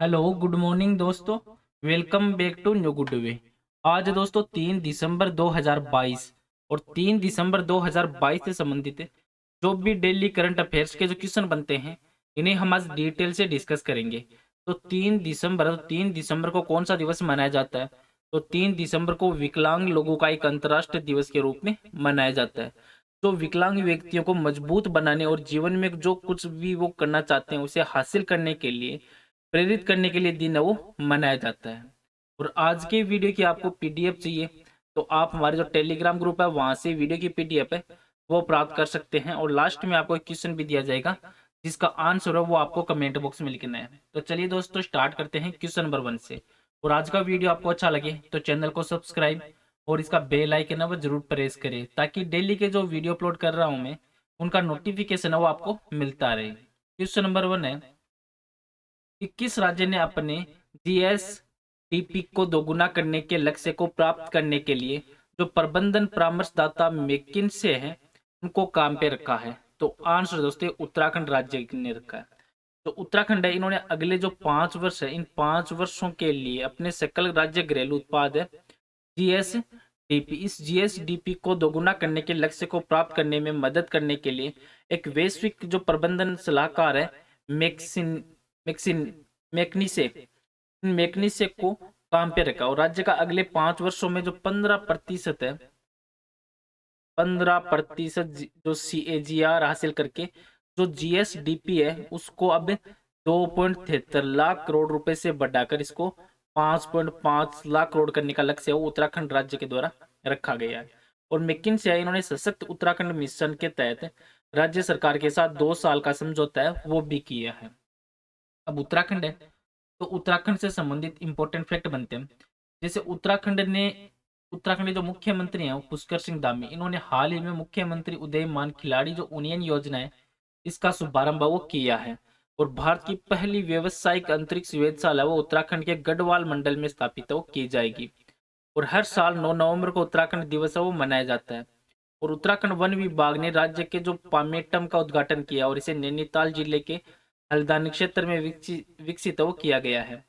Hello good morning दोस्तों। Welcome back to new good way. आज दोस्तों 3 दिसंबर 2022 और 3 दिसंबर 2022 से संबंधित जो भी डेली करंट अफेयर्स के जो क्वेश्चन बनते हैं इन्हें हम आज डिटेल से डिस्कस करेंगे। तो 3 दिसंबर को कौन सा दिवस मनाया जाता है? तो 3 दिसंबर को विकलांग लोगों का एक अंतर्राष्ट्रीय दिवस के रूप में मनाया जाता है। तो विकलांग व्यक्तियों को मजबूत बनाने और जीवन में जो कुछ भी वो करना चाहते हैं उसे हासिल करने के लिए प्रेरित करने के लिए दिन है वो मनाया जाता है। और आज के वीडियो की आपको पीडीएफ चाहिए तो आप हमारे जो टेलीग्राम ग्रुप है वहां से वीडियो की पीडीएफ है वो प्राप्त कर सकते हैं। और लास्ट में आपको एक क्वेश्चन भी दिया जाएगा जिसका आंसर है वो आपको कमेंट बॉक्स में लिखना है। तो चलिए दोस्तों स्टार्ट करते हैं क्वेश्चन नंबर 1 से। और आज का वीडियो आपको अच्छा लगे तो चैनल को सब्सक्राइब और इसका बेल आइकन है वो जरूर प्रेस करें ताकि डेली के जो वीडियो अपलोड कर रहा हूं मैं उनका नोटिफिकेशन है वो आपको मिलता रहे। क्वेश्चन नंबर 1 है कि किस राज्य ने अपने जीएसडीपी को दोगुना करने के लक्ष्य को प्राप्त करने के लिए जो प्रबंधन परामर्शदाता मैकिन्से है उनको काम पे रखा है? तो आंसर दोस्तों उत्तराखंड राज्य ने रखा है। तो उत्तराखंड है इन्होंने अगले जो 5 वर्ष है इन 5 वर्षों के लिए अपने सकल राज्य घरेलू उत्पाद है जीएसडीपी इस जीएसडीपी को दोगुना करने के लक्ष्य को प्राप्त करने में मदद करने के लिए एक वैश्विक जो प्रबंधन सलाहकार है मैक्सिन मैक्सिन मैक्निसे मैक्निसे को काम पे रखा। और राज्य का अगले 5 वर्षों में जो 15% है 15% जो सीएजीआर हासिल करके जो जीएसडीपी है उसको अब 2.73 लाख करोड़ रुपए से बढ़ाकर इसको 5.5 लाख करोड़ करने का लक्ष्य है वो उत्तराखंड राज्य के द्वारा रखा गया है। और मैकिन्से इन्होंने सशक्त उत्तराखंड मिशन के तहत राज्य सरकार के साथ 2 साल का समझौता है वो भी किया है। अब उत्तराखंड है तो उत्तराखंड से संबंधित इंपॉर्टेंट फैक्ट बनते हैं। जैसे उत्तराखंड के जो मुख्यमंत्री हैं वो पुष्कर सिंह धामी इन्होंने हाल ही में मुख्यमंत्री उदयमान खिलाड़ी जो उन्नयन योजना है इसका शुभारंभ वो किया है। और भारत की पहली व्यावसायिक अंतरिक्ष वेधशाला वो उत्तराखंड के गढ़वाल मंडल में स्थापित है वो की जाएगी। और हर साल 9 नवंबर को उत्तराखंड दिवस है वो मनाया जाता है। और उत्तराखंड वन विभाग ने राज्य के जो पामेटम का उद्घाटन किया और इसे नैनीताल जिले के हल्द्वानी क्षेत्र में विकसित वो किया गया है।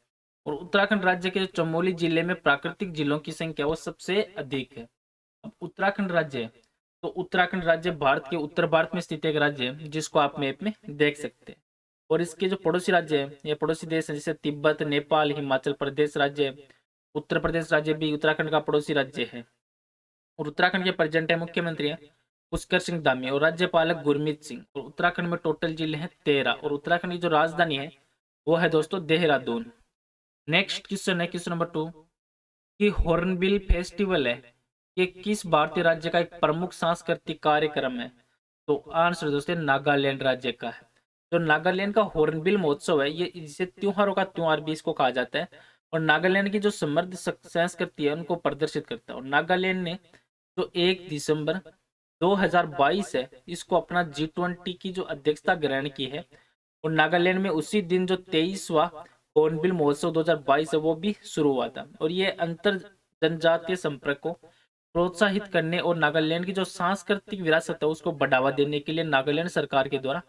और उत्तराखंड राज्य के जो चमोली जिले में प्राकृतिक जिलों की संख्या वो सबसे अधिक है। अब उत्तराखंड राज्य है तो उत्तराखंड राज्य भारत के उत्तर भारत में स्थित एक राज्य है जिसको आप मैप में देख सकते हैं। और इसके जो पड़ोसी राज्य है या पड़ोसी देश है जैसे तिब्बत नेपाल हिमाचल प्रदेश राज्य है। उत्तर प्रदेश राज्य भी उत्तराखंड का पड़ोसी राज्य है। और उत्तराखंड के प्रेजेंट है मुख्यमंत्री है पुष्कर सिंह धामी और राज्यपालक गुरमीत सिंह। और उत्तराखंड में टोटल जिले हैं 13 और उत्तराखंड की जो राजधानी है वो है दोस्तों देहरादून। नेक्स्ट क्वेश्चन है क्वेश्चन नंबर 2 कि हॉर्नबिल फेस्टिवल है ये किस भारतीय राज्य का एक प्रमुख सांस्कृतिक कार्यक्रम है? तो आंसर दोस्तों नागालैंड राज्य का है। जो नागालैंड का हॉर्नबिल महोत्सव है ये इसे त्योहारों का त्योहार भी इसको कहा जाता है। और नागालैंड की जो समृद्ध संस्कृति है उनको प्रदर्शित करता है। और नागालैंड ने जो 1 दिसंबर 2022 है इसको अपना G20 की जो अध्यक्षता ग्रहण की है। और नागालैंड में उसी दिन जो 23वां हॉर्नबिल महोत्सव 2022 है वो भी शुरू हुआ था। और ये अंतर जनजातीय संपर्क को प्रोत्साहित करने और नागालैंड की जो सांस्कृतिक विरासत है उसको बढ़ावा देने के लिए नागालैंड सरकार के द्वारा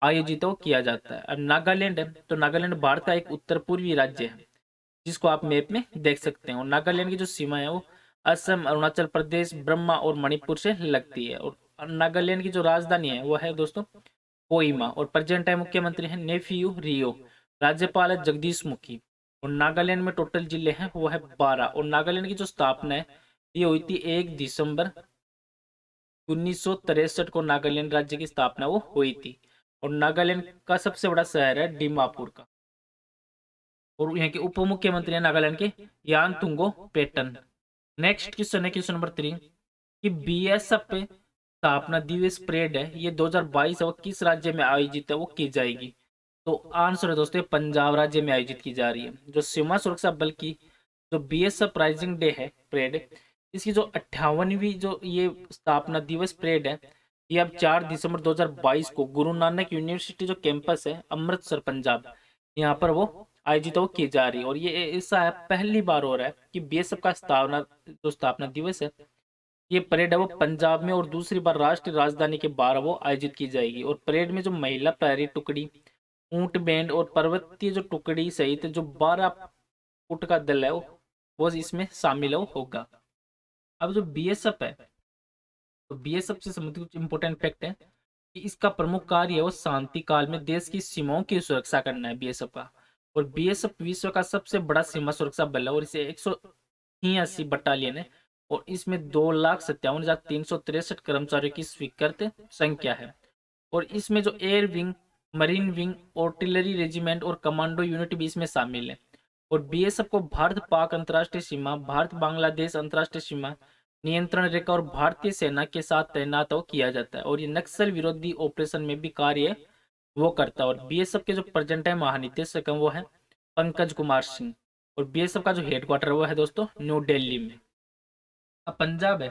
आयोजित किया जाता है। अब नागालैंड है तो नागालैंड भारत का एक उत्तर पूर्वी राज्य है जिसको आप मैप में देख सकते हैं। और नागालैंड की जो सीमा है वो असम अरुणाचल प्रदेश ब्रह्मा और मणिपुर से लगती है। और नागालैंड की जो राजधानी है वो है दोस्तों कोहिमा। और प्रेजेंट टाइम मुख्यमंत्री है नेफियू रियो। राज्यपाल है जगदीश मुखी। और नागालैंड में टोटल जिले हैं वो है 12। और नागालैंड की जो स्थापना है ये हुई थी 1 दिसंबर 1963 को नागालैंड राज्य की स्थापना वो हुई थी। और नागालैंड का सबसे बड़ा शहर है डिमापुर का। और यहाँ के उप मुख्यमंत्री हैं नागालैंड के यानथुंगो पेटन। नेक्स्ट क्वेश्चन है क्वेश्चन नंबर 3 कि बीएसएफ स्थापना दिवस परेड है ये 2022 है वो किस राज्य में आयोजित है वो की जाएगी? तो आंसर है दोस्तों पंजाब राज्य में आयोजित की जा रही है। जो सीमा सुरक्षा बल की जो बीएसएफ राइजिंग डे है परेड इसकी जो 58वीं जो ये स्थापना दिवस परेड है ये अब 4 दिसंबर 2022 को गुरु नानक यूनिवर्सिटी जो कैंपस है अमृतसर पंजाब यहाँ पर वो आयोजित वो की जा रही है। और ये ऐसा है पहली बार हो रहा है कि बीएसएफ का स्थापना दिवस है ये परेड है वो पंजाब में और दूसरी बार राष्ट्रीय राजधानी के बाहर वो आयोजित की जाएगी। और परेड में जो महिला प्रहरी टुकड़ी ऊंट बैंड और पर्वतीय जो टुकड़ी सहित जो 12 फुट का दल है वो इसमें शामिल होगा। अब जो बीएसएफ है, तो बीएसएफ से संबंधित कुछ इंपॉर्टेंट फैक्ट है कि इसका प्रमुख कार्य है वो शांति काल में देश की सीमाओं की सुरक्षा करना है बीएसएफ का। और बीएसएफ विश्व का सबसे बड़ा सीमा सुरक्षा बल है और इसे 183 बटालियन है और इसमें 2,57,363 कर्मचारियों की स्वीकृत संख्या है। और इसमें जो air wing, marine wing, artillery regiment और कमांडो यूनिट भी इसमें शामिल है। और बीएसएफ को भारत पाक अंतर्राष्ट्रीय सीमा, भारत बांग्लादेश अंतर्राष्ट्रीय सीमा नियंत्रण रेखा और भारतीय सेना के साथ तैनात किया जाता है और ये नक्सल विरोधी ऑपरेशन में भी कार्य वो करता है। और बीएसएफ के जो प्रेजेंट है महानिदेशक वो है पंकज कुमार सिंह। और बीएसएफ का जो हेडक्वार्टर वो है दोस्तों न्यू दिल्ली में। अब पंजाब है,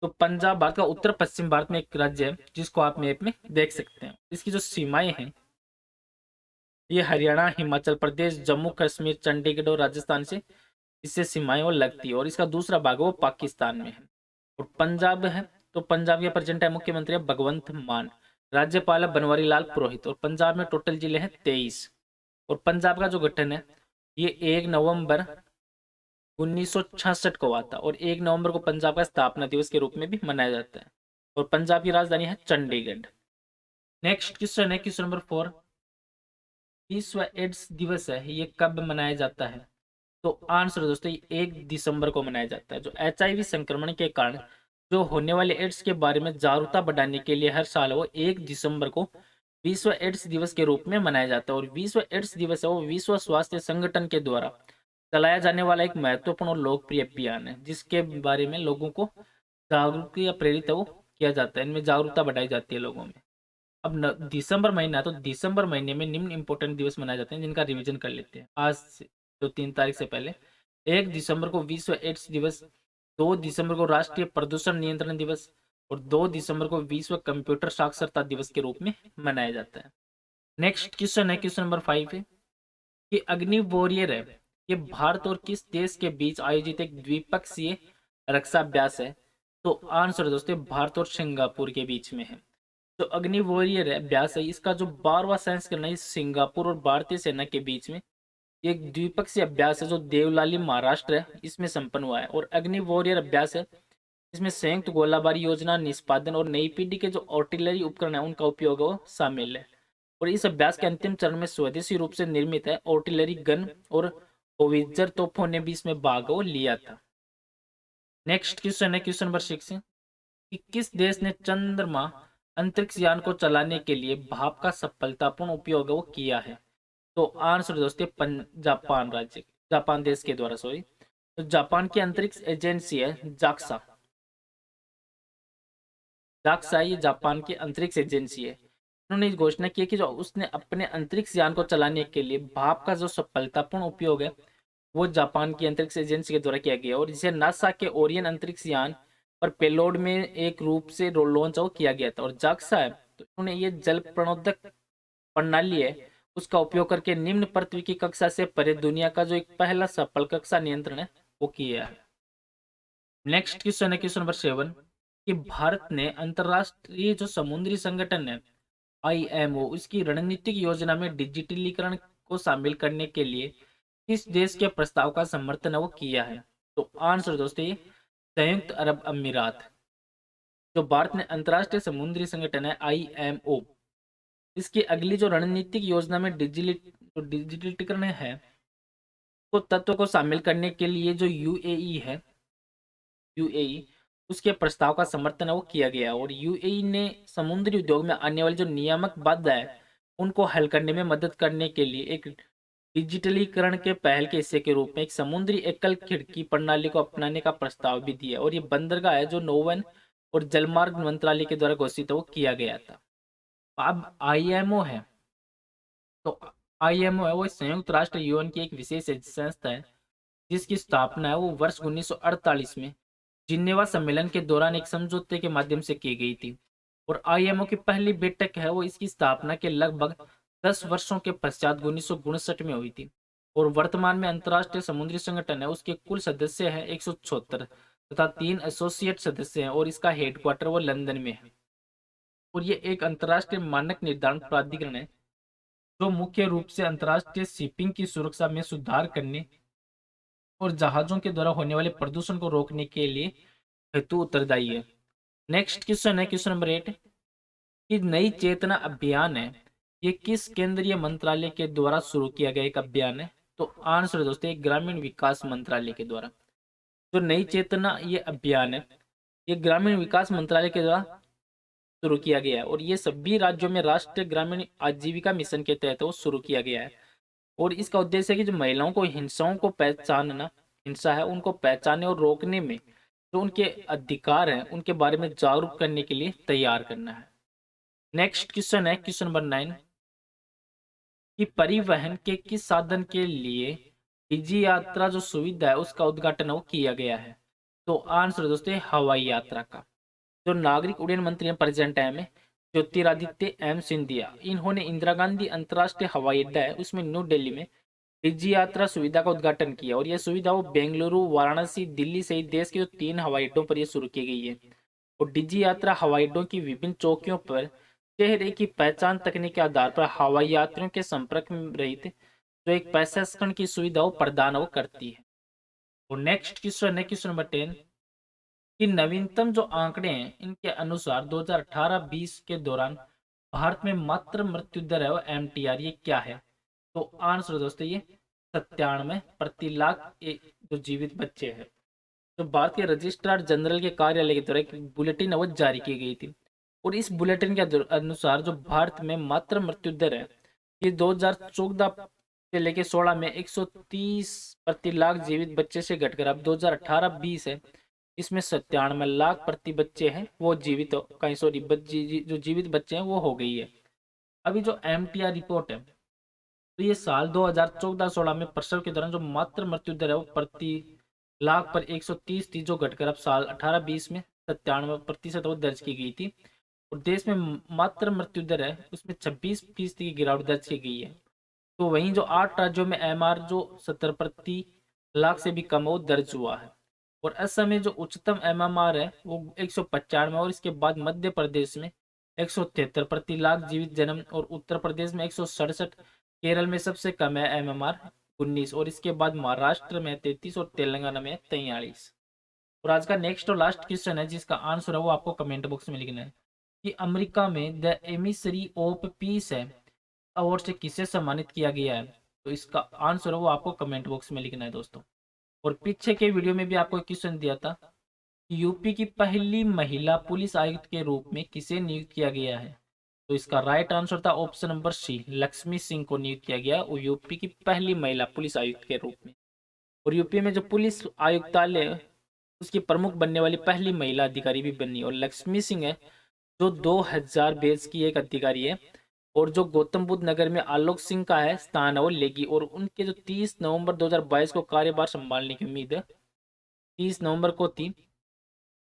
तो पंजाब भारत का उत्तर पश्चिम भारत में एक राज्य है जिसको आप मैप में देख सकते हैं। इसकी जो सीमाएं हैं ये हरियाणा, हिमाचल प्रदेश, जम्मू कश्मीर, चंडीगढ़ और राजस्थान से इससे सीमाएं वो लगती है। और इसका दूसरा भाग वो पाकिस्तान में है। और पंजाब है, तो पंजाब के प्रेजेंट है मुख्यमंत्री है भगवंत मान, राज्यपाल है बनवारी लाल पुरोहित। और पंजाब में टोटल जिले हैं 23। और पंजाब का जो गठन है ये 1 नवंबर 1966 को हुआ था और 1 नवंबर को पंजाब का स्थापना दिवस के रूप में भी मनाया जाता है। और पंजाब की राजधानी है चंडीगढ़। नेक्स्ट क्वेश्चन है क्वेश्चन नंबर 4, विश्व एड्स दिवस है ये कब मनाया जाता है? तो आंसर दोस्तों 1 दिसंबर को मनाया जाता है। जो एचआईवी संक्रमण के कारण जो होने वाले एड्स के बारे में जागरूकता बढ़ाने के लिए हर साल वो 1 दिसंबर को विश्व एड्स दिवस के रूप में मनाया जाता है। और विश्व एड्स दिवस है वो विश्व स्वास्थ्य संगठन के द्वारा चलाया जाने वाला एक महत्वपूर्ण और लोकप्रिय अभियान है जिसके बारे में लोगों को जागरूक या प्रेरित वो किया जाता है। इनमें जागरूकता बढ़ाई जाती है लोगों में। अब दिसंबर महीना है तो दिसंबर महीने में निम्न इंपॉर्टेंट दिवस मनाए जाते हैं जिनका रिवीजन कर लेते हैं आज से, जो 3 तारीख से पहले। 1 दिसंबर को विश्व एड्स दिवस, 2 दिसंबर को राष्ट्रीय प्रदूषण नियंत्रण दिवस और 2 दिसंबर को विश्व कंप्यूटर साक्षरता दिवस के रूप में मनाया जाता है। नेक्स्ट क्वेश्चन है क्वेश्चन नंबर 5 है कि अग्नि वॉरियर है ये भारत और किस देश के बीच आयोजित एक द्विपक्षीय रक्षा अभ्यास है? तो आंसर दोस्तों भारत और सिंगापुर के बीच में है। तो अग्नि वॉरियर अभ्यास है इसका जो 12वां संस्करण है सिंगापुर और भारतीय सेना के बीच में एक द्विपक्षीय अभ्यास है जो देवलाली महाराष्ट्र है इसमें संपन्न हुआ है। और अग्नि वॉरियर अभ्यास है इसमें संयुक्त गोलाबारी योजना निष्पादन और नई पीढ़ी के जो आर्टिलरी उपकरण है उनका उपयोग वो शामिल है। और इस अभ्यास के अंतिम चरण में स्वदेशी रूप से निर्मित है आर्टिलरी गन और होवित्जर तोपों ने भी इसमें भाग लिया था। नेक्स्ट क्वेश्चन है क्वेश्चन नंबर 6 कि किस देश ने चंद्रमा अंतरिक्ष यान को चलाने के लिए भाप का सफलतापूर्ण उपयोग वो किया है? तो आंसर दोस्तों जापान राज्य, जापान देश के द्वारा, सॉरी। तो जापान की अंतरिक्ष एजेंसी है जाक्सा, जाक्सा ये जापान की अंतरिक्ष एजेंसी है। उन्होंने इस घोषणा की कि जो उसने अपने अंतरिक्ष यान को चलाने के लिए भाप का जो सफलतापूर्ण उपयोग है वो जापान की अंतरिक्ष एजेंसी के द्वारा किया गया और इसे नासा के ओरियन अंतरिक्ष यान पर पेलोड में एक रूप से लॉन्च किया गया था। और जाक्सा है तो उन्होंने ये जल प्रणोदक प्रणाली है उसका उपयोग करके निम्न पृथ्वी की कक्षा से परे दुनिया का जो एक पहला सफल कक्षा नियंत्रण है वो किया है। नेक्स्ट क्वेश्चन है क्वेश्चन नंबर 7 कि भारत ने अंतरराष्ट्रीय जो समुद्री संगठन है आईएमओ इसकी रणनीतिक योजना में डिजिटलीकरण को शामिल करने के लिए किस देश के प्रस्ताव का समर्थन वो किया है? तो आंसर दोस्तों ये संयुक्त अरब अमीरात। जो भारत ने अंतरराष्ट्रीय समुद्री संगठन है आईएमओ इसकी अगली जो रणनीतिक योजना में डिजिटलीकरण है तो तत्व को शामिल करने के लिए जो यूएई है, यूएई उसके प्रस्ताव का समर्थन है वो किया गया। और यूएई ने समुद्री उद्योग में आने वाली जो नियामक बाधा है उनको हल करने में मदद करने के लिए एक डिजिटलीकरण के पहल के हिस्से के रूप में एक समुद्री एकल खिड़की प्रणाली को अपनाने का प्रस्ताव भी दिया। और ये बंदरगाह है जो नौवन और जलमार्ग मंत्रालय के द्वारा घोषित वो किया गया था। अब आईएमओ है, तो आईएमओ है वो संयुक्त राष्ट्र यूएन की एक विशेष संस्था है जिसकी स्थापना है वो वर्ष 1948 में जिनेवा सम्मेलन के दौरान एक समझौते के माध्यम से की गई थी। और आईएमओ की पहली बैठक है वो इसकी स्थापना के लगभग 10 वर्षों के पश्चात 1959 में हुई थी। और वर्तमान में अंतर्राष्ट्रीय समुद्री संगठन है उसके कुल सदस्य हैं 176 तथा 3 एसोसिएट सदस्य हैं और इसका हेडक्वार्टर वो लंदन में है। और ये एक अंतर्राष्ट्रीय मानक निर्धारण प्राधिकरण है जो मुख्य रूप से अंतर्राष्ट्रीय शिपिंग की सुरक्षा में सुधार करने और जहाजों के द्वारा होने वाले प्रदूषण को रोकने के लिए हेतु उत्तरदायी है। नेक्स्ट क्वेश्चन है क्वेश्चन नंबर 8 कि नई चेतना अभियान है, ये किस केंद्रीय मंत्रालय के द्वारा शुरू किया गया एक अभियान है? तो आंसर है दोस्तों, ग्रामीण विकास मंत्रालय के द्वारा। जो नई चेतना ये अभियान है, ये ग्रामीण विकास मंत्रालय के द्वारा शुरू किया गया है और ये सभी राज्यों में राष्ट्रीय ग्रामीण आजीविका मिशन के तहत वो शुरू किया गया है। और इसका उद्देश्य है कि जो महिलाओं को हिंसाओं को पहचानना, हिंसा है उनको पहचानने और रोकने में जो उनके अधिकार हैं उनके बारे में जागरूक करने के लिए तैयार करना है। नेक्स्ट क्वेश्चन है क्वेश्चन नंबर 9 कि परिवहन के किस साधन के लिए डिजी यात्रा जो सुविधा है उसका उद्घाटन वो किया गया है? तो आंसर दोस्तों हवाई यात्रा का। जो नागरिक उड्डयन मंत्री हैं प्रेजेंट टाइम में ज्योतिरादित्य एम सिंधिया, इन्होंने इंदिरा गांधी अंतर्राष्ट्रीय हवाई अड्डा है उसमें न्यू दिल्ली में डिजी यात्रा सुविधा का उद्घाटन किया और यह सुविधा वो बेंगलुरु, वाराणसी, दिल्ली सहित देश के जो 3 हवाई अड्डों पर यह शुरू की गई है। और डिजी यात्रा हवाई अड्डों की विभिन्न चौकियों पर चेहरे की पहचान तकनीक के आधार पर हवाई यात्रियों के संपर्क में रहित जो एक प्रशिक्षण की सुविधा वो प्रदान वो करती है। और नेक्स्ट क्वेश्चन है क्वेश्चन नंबर 10 कि नवीनतम जो आंकड़े हैं इनके अनुसार 2018-20 के दौरान भारत में मातृ मृत्यु दर है वो एमटीआर ये क्या है? तो आंसर दोस्तों ये 97 प्रति लाख जो जीवित बच्चे हैं। तो भारतीय रजिस्ट्रार जनरल के कार्यालय के द्वारा एक बुलेटिन है वो जारी की गई थी और इस बुलेटिन के अनुसार जो भारत में मातृ मृत्यु दर है ये 2014 से लेके 16 में 130 प्रति लाख जीवित बच्चे से घटकर अब 2018-20 है इसमें 97 लाख प्रति बच्चे हैं वो जीवित कहीं सॉरी जो जीवित बच्चे हैं वो हो गई है। अभी जो एमटीआर रिपोर्ट है तो ये साल 2014-16 में प्रसव के दौरान जो मातृ मृत्यु दर है वो प्रति लाख पर 130 थी जो घटकर अब साल 18-20 में 97% वो दर्ज की गई थी। और देश में मातृ मृत्यु दर है उसमें 26% की गिरावट दर्ज की गई है। तो वहीं जो 8 राज्यों में एमआर जो 70 प्रति लाख से भी कम वो दर्ज हुआ है। और असम में जो उच्चतम एमएमआर है वो 195 और इसके बाद मध्य प्रदेश में 173 प्रति लाख जीवित जन्म और उत्तर प्रदेश में 167, केरल में सबसे कम है एमएमआर 19 और इसके बाद महाराष्ट्र में 33 और तेलंगाना में 43। और आज का नेक्स्ट और लास्ट क्वेश्चन है जिसका आंसर है वो आपको कमेंट बॉक्स में लिखना है कि अमेरिका में द एमिसरी ऑफ पीस है अवार्ड से किसे सम्मानित किया गया है? तो इसका आंसर है वो आपको कमेंट बॉक्स में लिखना है दोस्तों। और पीछे के वीडियो में भी आपको एक क्वेश्चन दिया था कि यूपी की पहली महिला पुलिस आयुक्त के रूप में किसे नियुक्त किया गया है? तो इसका राइट आंसर था option number C, Lakshmi Singh को नियुक्त किया गया वो यूपी की पहली महिला पुलिस आयुक्त के रूप में। और यूपी में जो पुलिस आयुक्तालय उसकी प्रमुख बनने वाली पहली महिला अधिकारी भी बनी और लक्ष्मी सिंह है जो 2000 बेस की एक अधिकारी है। और जो गौतम बुद्ध नगर में आलोक सिंह का है स्थान है वो लेगी और उनके जो 30 नवंबर 2022 को कार्यभार संभालने की उम्मीद है। 30 नवंबर को थी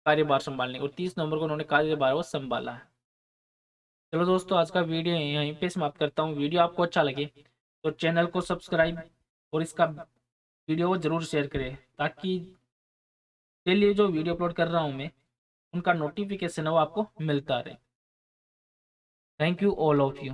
कार्यभार संभालने और 30 नवंबर को उन्होंने कार्यभार वो संभाला है। चलो दोस्तों आज का वीडियो यहीं पे समाप्त करता हूँ। वीडियो आपको अच्छा लगे तो चैनल को सब्सक्राइब और इसका वीडियो को जरूर शेयर करें ताकि डेली जो वीडियो अपलोड कर रहा हूँ मैं उनका नोटिफिकेशन है वो आपको मिलता रहे। Thank you all of you.